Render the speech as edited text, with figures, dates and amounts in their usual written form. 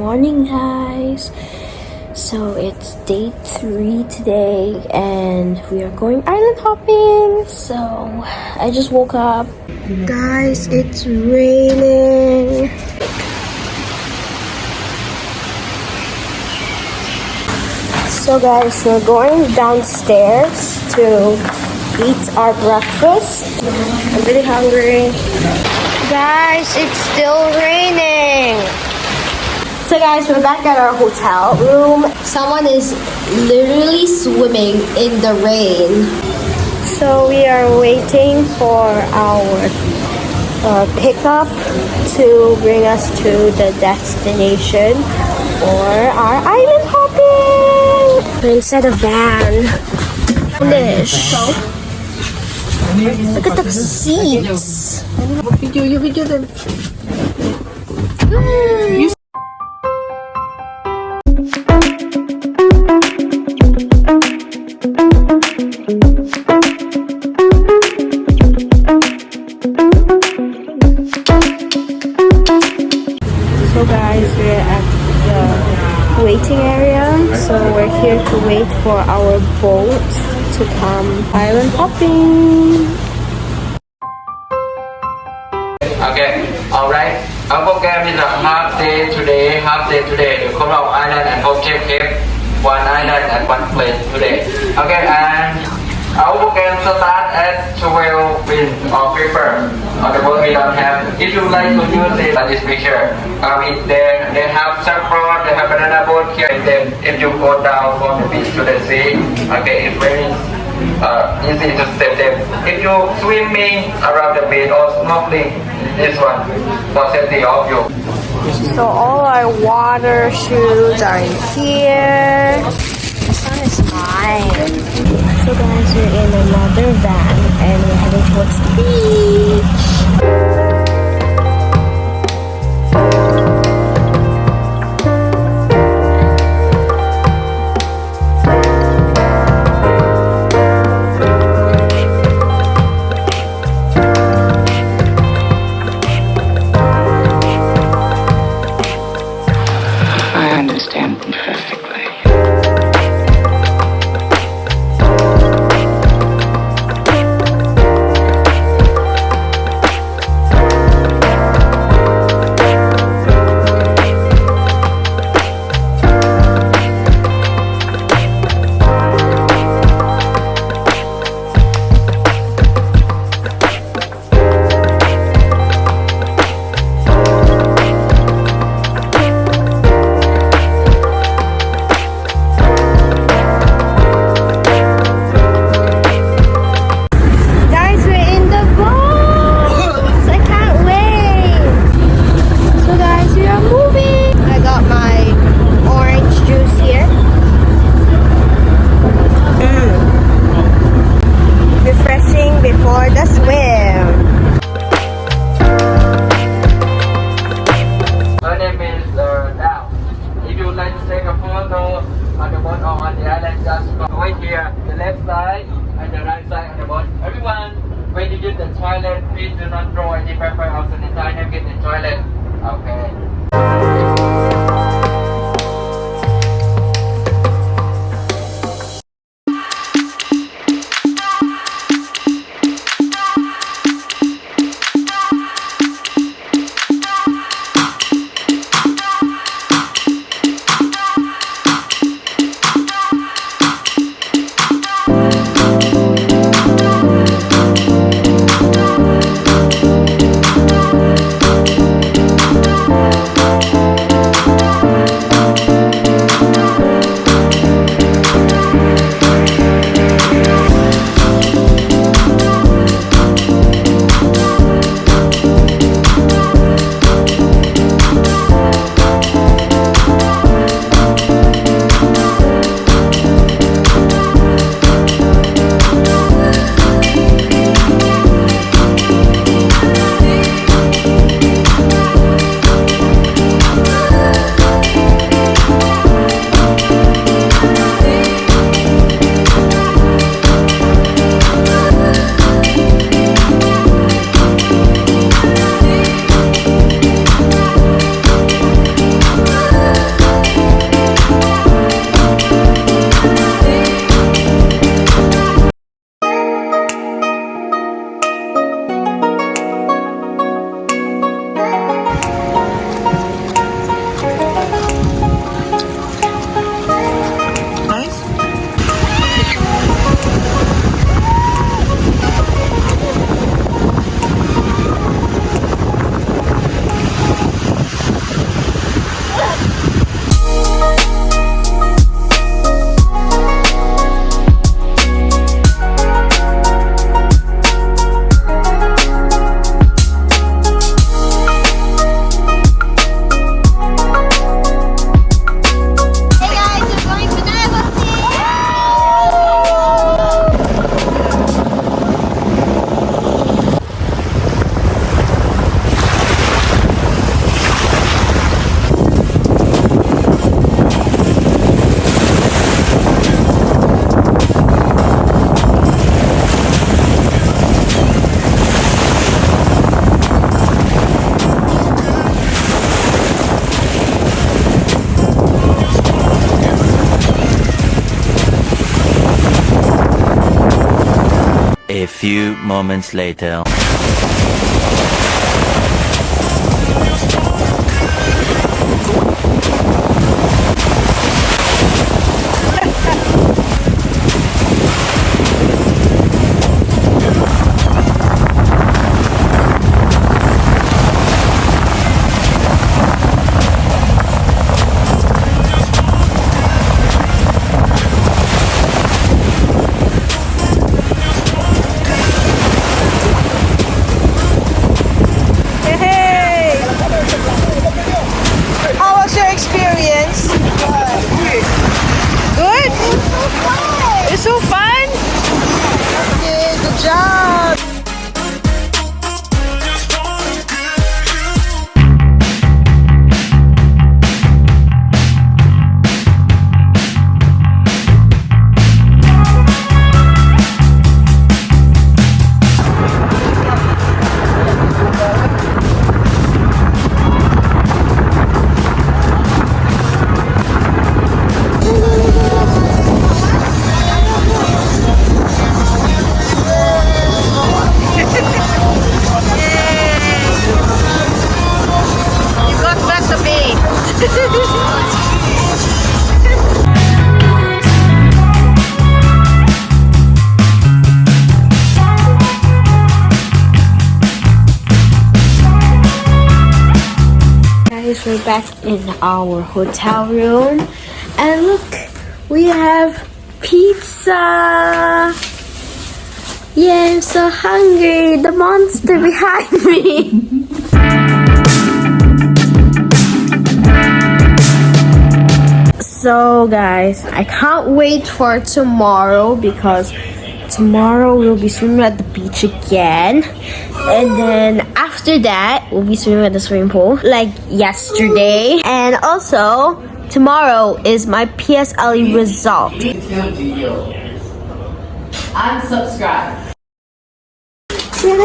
morning, guys. So it's day 3 today and we are going island hopping. So I just woke up. Guys, it's raining. So guys, we're going downstairs to eat our breakfast. I'm really hungry. Guys, it's still raining. So guys, we're back at our hotel room. Someone is literally swimming in the rain. So we are waiting for our pickup to bring us to the destination for our island hopping. We're inside a van. Finish. Look at the seats. You video them. So guys, we're at the waiting area. So we're here to wait for our boat to come island hopping. Okay, alright. Our program is a half day today. The Coral Island and Object Cape. One island and one place today. Okay, and our program start at 12 with paper. On the boat we don't have. If you like to use it, this picture. They have surfboard, they have banana boat here. And then if you go down from the beach to the sea, okay, it's very easy to step them. If you swimming around the beach or snorkeling, this one for safety of you. So all our water shoes are in here. This one is mine. So guys, we're in another van and we're heading towards the beach. I understand perfectly. Guys, we're in the boat! I can't wait! So guys, we are moving! I got my orange juice here. Refreshing before the swim. My name is Dao. If you like to take a photo on the boat or on the island, just go right here, the left side and the right side on the boat. Everyone, when you use the toilet, please do not throw any paper outside the toilet in the toilet. Okay. A few moments later. Guys, we're back in our hotel room, and look, we have pizza. Yeah, I'm so hungry. The monster behind me. So guys, I can't wait for tomorrow because tomorrow we'll be swimming at the beach again, and then after that we'll be swimming at the swimming pool like yesterday. And also tomorrow is my PSLE result. Unsubscribe. Yeah,